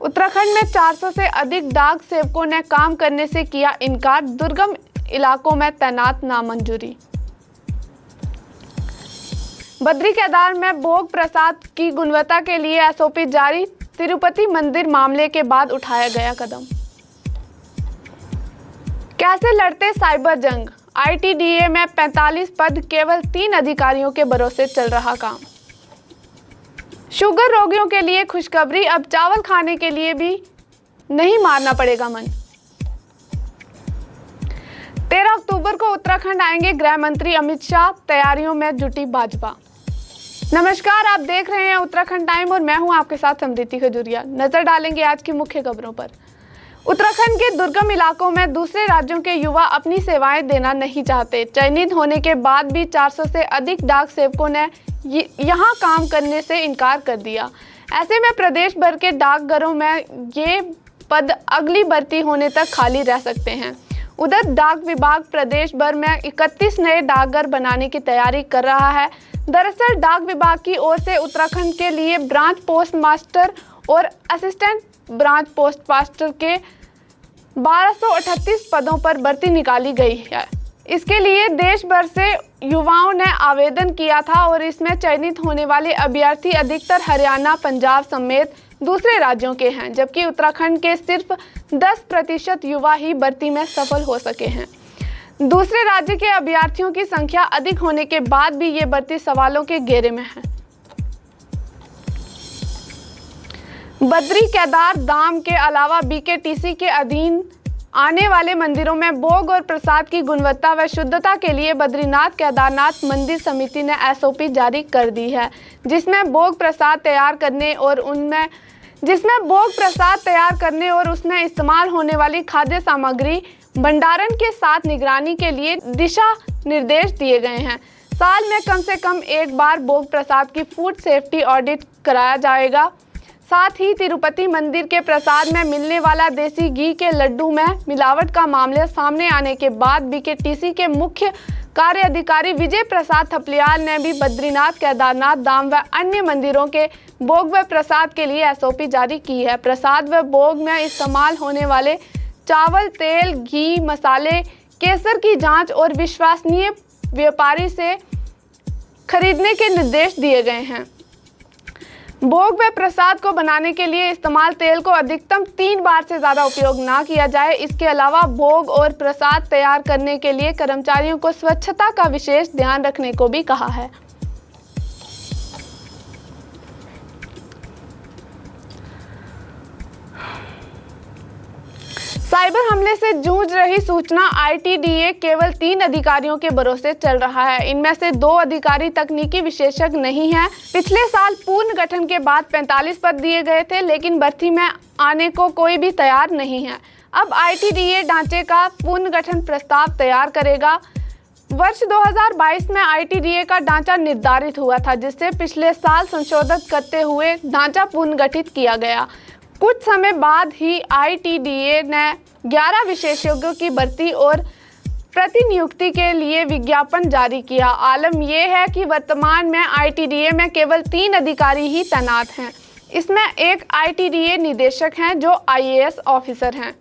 उत्तराखंड में 400 से अधिक डाक सेवकों ने काम करने से किया इनकार, दुर्गम इलाकों में तैनात नामंजूरी। बद्री केदार में भोग प्रसाद की गुणवत्ता के लिए एसओपी जारी, तिरुपति मंदिर मामले के बाद उठाया गया कदम। कैसे लड़ते साइबर जंग, आईटीडीए में 45 पद, केवल 3 अधिकारियों के भरोसे चल रहा काम। शुगर रोगियों के लिए खुशखबरी, अब चावल खाने के लिए भी नहीं मारना पड़ेगा मन। 13 अक्टूबर को उत्तराखंड आएंगे गृह मंत्री अमित शाह, तैयारियों में जुटी भाजपा। नमस्कार, आप देख रहे हैं उत्तराखंड टाइम और मैं हूं आपके साथ समृति खजुरिया। नजर डालेंगे आज की मुख्य खबरों पर। उत्तराखंड के दुर्गम इलाकों में दूसरे राज्यों के युवा अपनी सेवाएं देना नहीं चाहते। चयनित होने के बाद भी 400 से अधिक डाक सेवकों ने यहां काम करने से इनकार कर दिया। ऐसे में प्रदेश भर के डाकघरों में ये पद अगली भर्ती होने तक खाली रह सकते हैं। उधर डाक विभाग प्रदेश भर में 31 नए डाकघर बनाने की तैयारी कर रहा है। दरअसल डाक विभाग की ओर से उत्तराखंड के लिए ब्रांच पोस्ट मास्टर और असिस्टेंट ब्रांच पोस्ट मास्टर के 1238 पदों पर भर्ती निकाली गई है। इसके लिए देश भर से युवाओं ने आवेदन किया था और इसमें चयनित होने वाले अभ्यर्थी अधिकतर हरियाणा, पंजाब समेत दूसरे राज्यों के हैं, जबकि उत्तराखंड के सिर्फ 10% युवा ही भर्ती में सफल हो सके हैं। दूसरे राज्य के अभ्यर्थियों की संख्या अधिक होने के बाद भी ये भर्ती सवालों के घेरे में है। बद्री केदार धाम के अलावा बीकेटीसी के अधीन आने वाले मंदिरों में भोग और प्रसाद की गुणवत्ता व शुद्धता के लिए बद्रीनाथ केदारनाथ मंदिर समिति ने एसओपी जारी कर दी है, जिसमें भोग प्रसाद तैयार करने और उसमें इस्तेमाल होने वाली खाद्य सामग्री भंडारण के साथ निगरानी के लिए दिशा निर्देश दिए गए हैं। साल में कम से कम एक बार भोग प्रसाद की फूड सेफ्टी ऑडिट कराया जाएगा। साथ ही तिरुपति मंदिर के प्रसाद में मिलने वाला देसी घी के लड्डू में मिलावट का मामला सामने आने के बाद बीकेटीसी के मुख्य कार्य अधिकारी विजय प्रसाद थपलियाल ने भी बद्रीनाथ केदारनाथ धाम व अन्य मंदिरों के भोग व प्रसाद के लिए एसओपी जारी की है। प्रसाद व भोग में इस्तेमाल होने वाले चावल, तेल, घी, मसाले, केसर की जांच और विश्वसनीय व्यापारी से खरीदने के निर्देश दिए गए हैं। भोग व प्रसाद को बनाने के लिए इस्तेमाल तेल को अधिकतम 3 बार से ज़्यादा उपयोग ना किया जाए। इसके अलावा भोग और प्रसाद तैयार करने के लिए कर्मचारियों को स्वच्छता का विशेष ध्यान रखने को भी कहा है। साइबर हमले से जूझ रही सूचना आईटीडीए केवल 3 अधिकारियों के भरोसे चल रहा है। इनमें से 2 अधिकारी तकनीकी विशेषज्ञ नहीं हैं। पिछले साल पूर्ण गठन के बाद 45 पद दिए गए थे, लेकिन भर्ती में आने को कोई भी तैयार नहीं है। अब आईटीडीए ढांचे का पुनर्गठन गठन प्रस्ताव तैयार करेगा। वर्ष 2022 में आईटीडीए का ढांचा निर्धारित हुआ था, जिससे पिछले साल संशोधित करते हुए ढांचा पुनर्गठित किया गया। कुछ समय बाद ही आईटीडीए ने 11 विशेषज्ञों की भर्ती और प्रतिनियुक्ति के लिए विज्ञापन जारी किया। आलम यह है कि वर्तमान में आईटीडीए में केवल 3 अधिकारी ही तैनात हैं। इसमें एक आईटीडीए निदेशक हैं जो आईएएस ऑफिसर हैं,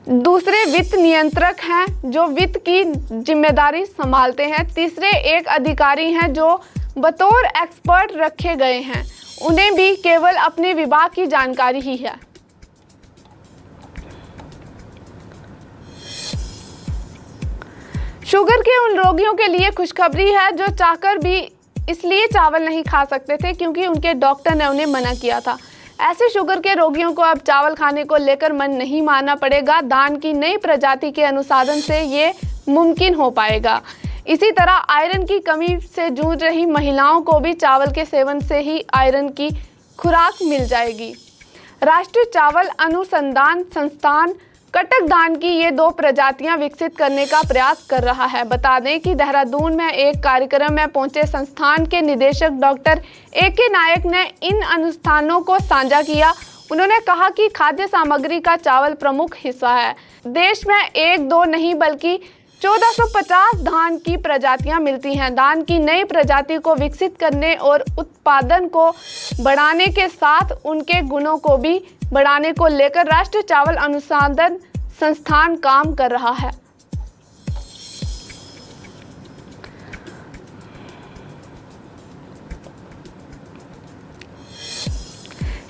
दूसरे वित्त नियंत्रक हैं जो वित्त की जिम्मेदारी संभालते हैं, तीसरे एक अधिकारी हैं जो बतौर एक्सपर्ट रखे गए हैं। उन्हें भी केवल अपने विभाग की जानकारी ही है। शुगर के उन रोगियों के लिए खुशखबरी है जो चाहकर भी इसलिए चावल नहीं खा सकते थे क्योंकि उनके डॉक्टर ने उन्हें मना किया था। ऐसे शुगर के रोगियों को अब चावल खाने को लेकर मन नहीं मानना पड़ेगा। धान की नई प्रजाति के अनुसंधान से ये मुमकिन हो पाएगा। इसी तरह आयरन की कमी से जूझ रही महिलाओं को भी चावल के सेवन से ही आयरन की खुराक मिल जाएगी। राष्ट्रीय चावल अनुसंधान संस्थान कटक धान की ये 2 प्रजातियां विकसित करने का प्रयास कर रहा है। बता दें कि देहरादून में एक कार्यक्रम में पहुंचे संस्थान के निदेशक डॉक्टर AK नायक ने इन अनुसंधानों को साझा किया। उन्होंने कहा कि खाद्य सामग्री का चावल प्रमुख हिस्सा है। देश में 1-2 नहीं बल्कि 1450 धान की प्रजातियां मिलती हैं। धान की नई प्रजाति को विकसित करने और उत्पादन को बढ़ाने के साथ उनके गुणों को भी बढ़ाने को लेकर राष्ट्रीय चावल अनुसंधान संस्थान काम कर रहा है।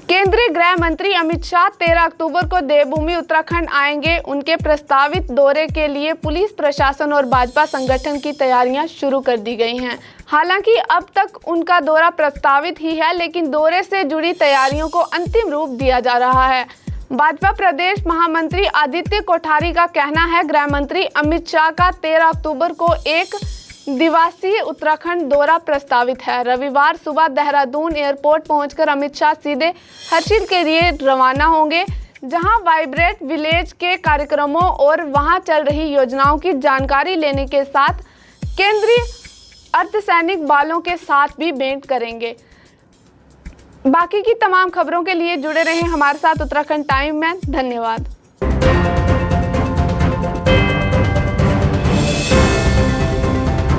केंद्रीय गृह मंत्री अमित शाह 13 अक्टूबर को देवभूमि उत्तराखंड आएंगे। उनके प्रस्तावित दौरे के लिए पुलिस प्रशासन और भाजपा संगठन की तैयारियां शुरू कर दी गई हैं। हालांकि अब तक उनका दौरा प्रस्तावित ही है, लेकिन दौरे से जुड़ी तैयारियों को अंतिम रूप दिया जा रहा है। भाजपा प्रदेश महामंत्री आदित्य कोठारी का कहना है, गृह मंत्री अमित शाह का 13 अक्टूबर को एक दिवसीय उत्तराखंड दौरा प्रस्तावित है। रविवार सुबह देहरादून एयरपोर्ट पहुंचकर अमित शाह सीधे हर्षिल के लिए रवाना होंगे, जहां वाइब्रेंट विलेज के कार्यक्रमों और वहां चल रही योजनाओं की जानकारी लेने के साथ केंद्रीय अर्धसैनिक बलों के साथ भी भेंट करेंगे। बाकी की तमाम खबरों के लिए जुड़े रहें हमारे साथ उत्तराखंड टाइम में। धन्यवाद।